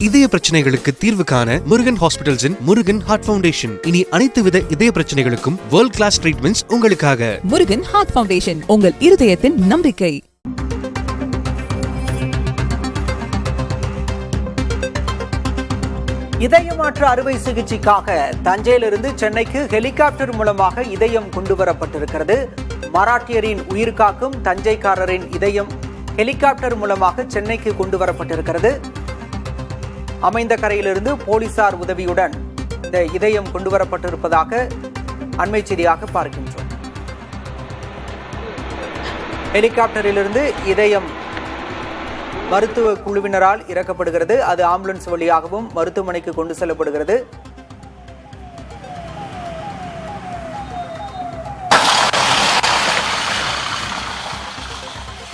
இதய பிரச்சனைகளுக்கு தீர்வு காண முருகன் ஹாஸ்பிடல்ஸின் முருகன் ஹார்ட் ஃபவுண்டேஷன். இனி அனைத்து வித இதய பிரச்சனைகளுக்கும் வேர்ல்ட் கிளாஸ் ட்ரீட்மெண்ட்ஸ் உங்களுக்காக. முருகன் ஹார்ட் ஃபவுண்டேஷன், உங்கள் இருதயத்தின் நம்பிக்கை. இதய மாற்று அறுவை சிகிச்சைக்காக தஞ்சையிலிருந்து சென்னைக்கு ஹெலிகாப்டர் மூலமாக இதயம் கொண்டு வரப்பட்டிருக்கிறது. மராட்டியரின் உயிர்காக்கும் தஞ்சைக்காரரின் இதயம் ஹெலிகாப்டர் மூலமாக சென்னைக்கு கொண்டு வரப்பட்டிருக்கிறது. அமைந்த கரையிலிருந்து போலீசார் உதவியுடன் இந்த இதயம் கொண்டு வரப்பட்டிருப்பதாக அண்மை செய்தியாக பார்க்கின்றோம். ஹெலிகாப்டரிலிருந்து இதயம் மருத்துவ குழுவினரால் இறக்கப்படுகிறது. அது ஆம்புலன்ஸ் வழியாகவும் மருத்துவமனைக்கு கொண்டு செல்லப்படுகிறது.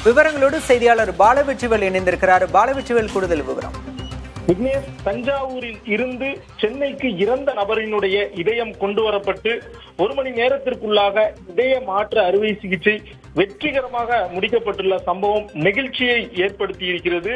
விவரங்களோடு செய்தியாளர் பாலவெற்றிவேல் இணைந்திருக்கிறார். பாலவெற்றிவேல், கூடுதல் விவரம். விக்னேஷ், தஞ்சாவூரில் இருந்து சென்னைக்கு இறந்த நபரினுடைய இதயம் கொண்டு வரப்பட்டு 1 மணி நேரத்திற்குள்ளாக இதய மாற்று அறுவை சிகிச்சை வெற்றிகரமாக முடிக்கப்பட்டுள்ள சம்பவம் நெகிழ்ச்சியை ஏற்படுத்தி இருக்கிறது.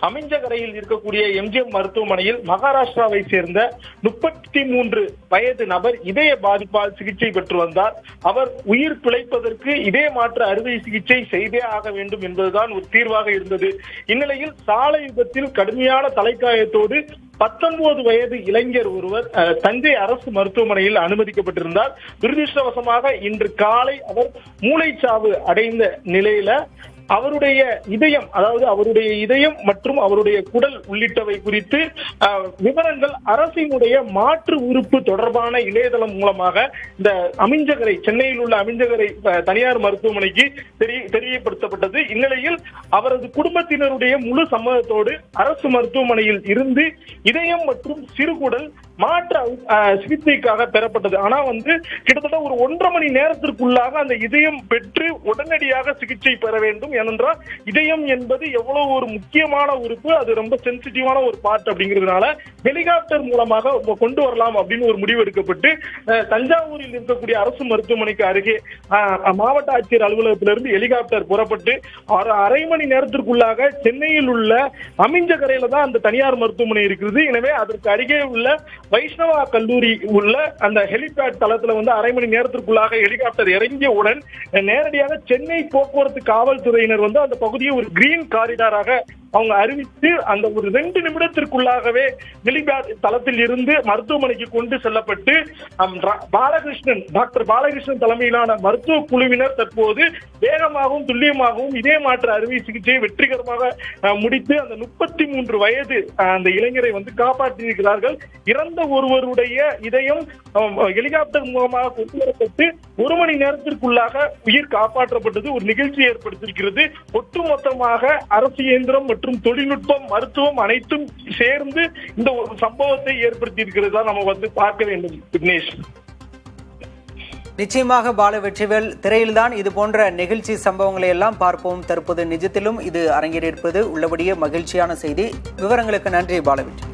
அமிஞ்சகரையில் இருக்கக்கூடிய எம்ஜிஎம் மருத்துவமனையில் மகாராஷ்டிராவை சேர்ந்த 33 வயது நபர் இதய பாதிப்பால் சிகிச்சை பெற்று வந்தார். அவர் உயிர் பிழைப்பதற்கு இதய மாற்று அறுவை சிகிச்சை செய்தே ஆக வேண்டும் என்பதுதான் ஒரு தீர்வாக இருந்தது. இந்நிலையில் சாலை விபத்தில் கடுமையான தலைக்காயத்தோடு 19 வயது இளைஞர் ஒருவர் தஞ்சை அரசு மருத்துவமனையில் அனுமதிக்கப்பட்டிருந்தார். துரதிருஷ்டவசமாக இன்று காலை அவர் மூளைச்சாவு அடைந்த நிலையில அவருடைய இதயம் மற்றும் அவருடைய குடல் உள்ளிட்டவை குறித்து விவரங்கள் அரசினுடைய மாற்று உறுப்பு தொடர்பான இணையதளம் மூலமாக இந்த அமிஞ்சகரை, சென்னையில் உள்ள அமிஞ்சகரை தனியார் மருத்துவமனைக்கு தெரியப்படுத்தப்பட்டது. இந்நிலையில் அவரது குடும்பத்தினருடைய முழு சம்மதத்தோடு அரசு மருத்துவமனையில் இருந்து இதயம் மற்றும் சிறுகுடல் மாற்று சிகிச்சைக்காக பெறப்பட்டது. ஆனா கிட்டத்தட்ட ஒரு 1.5 மணி நேரத்திற்குள்ளாக அந்த இதயம் பெற்று உடனடியாக சிகிச்சை பெற வேண்டும். ஏனென்றால் இதயம் என்பது எவ்வளவு ஒரு முக்கியமான உறுப்பு, அது ரொம்ப சென்சிட்டிவான ஒரு பார்ட் அப்படிங்கிறதுனால ஹெலிகாப்டர் மூலமாக கொண்டு வரலாம் அப்படின்னு ஒரு முடிவு எடுக்கப்பட்டு தஞ்சாவூரில் இருக்கக்கூடிய அரசு மருத்துவமனைக்கு அருகே மாவட்ட ஆட்சியர் அலுவலகத்திலிருந்து ஹெலிகாப்டர் புறப்பட்டு 1/2 மணி நேரத்திற்குள்ளாக சென்னையில் உள்ள அமிஞ்சகரையில தான் அந்த தனியார் மருத்துவமனை இருக்கிறது. எனவே அதற்கு அருகே உள்ள வைஷ்ணவா கல்லூரி உள்ள அந்த ஹெலிபேட் தளத்துல 1/2 மணி நேரத்திற்குள்ளாக ஹெலிகாப்டர் இறங்கியவுடன் நேரடியாக சென்னை போக்குவரத்து காவல்துறையினர் அந்த பகுதியை ஒரு கிரீன் காரிடாராக அவங்க அறிவித்து அந்த ஒரு 2 நிமிடத்திற்குள்ளாகவே ஹெலிபேட் தளத்தில் இருந்து மருத்துவமனைக்கு கொண்டு செல்லப்பட்டு டாக்டர் பாலகிருஷ்ணன் தலைமையிலான மருத்துவ குழுவினர் தற்போது வேகமாகவும் துல்லியமாகவும் இதய மாற்று அறுவை சிகிச்சையை வெற்றிகரமாக முடித்து அந்த 33 வயது அந்த இளைஞரை காப்பாற்றியிருக்கிறார்கள். இறந்த ஒருவருடைய இதயம் ஹெலிகாப்டர் மூலமாக கொண்டு வரப்பட்டு 1 மணி நேரத்திற்குள்ளாக உயிர் காப்பாற்றப்பட்டது. ஒரு நிகழ்ச்சி ஏற்படுத்தியிருக்கிறது. ஒட்டுமொத்தமாக அரசு இயந்திரம் மற்றும் தொழில்நுட்பம், மருத்துவம் அனைத்தும் சேர்ந்து இந்த ஒரு சம்பவத்தை ஏற்படுத்தி இருக்கிறதா நம்ம பார்க்க வேண்டும். விக்னேஷ், நிச்சயமாக பாலவெற்றிவேல், திரையில்தான் இது போன்ற நிகழ்ச்சி சம்பவங்களை எல்லாம் பார்ப்போம். தற்போது நிஜத்திலும் இது அரங்கேறியிருப்பது உள்ளபடியே மகிழ்ச்சியான செய்தி. விவரங்களுக்கு நன்றி பாலவெற்றி.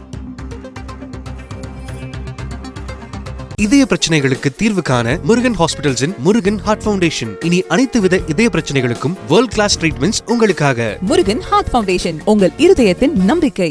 இதய பிரச்சனைகளுக்கு தீர்வு காண முருகன் ஹாஸ்பிடல்ஸின் முருகன் ஹார்ட் ஃபவுண்டேஷன். இனி அனைத்து வித இதய பிரச்சனைகளுக்கும் வேர்ல்ட் கிளாஸ் ட்ரீட்மெண்ட்ஸ் உங்களுக்காக. முருகன் ஹார்ட் ஃபவுண்டேஷன், உங்கள் இருதயத்தின் நம்பிக்கை.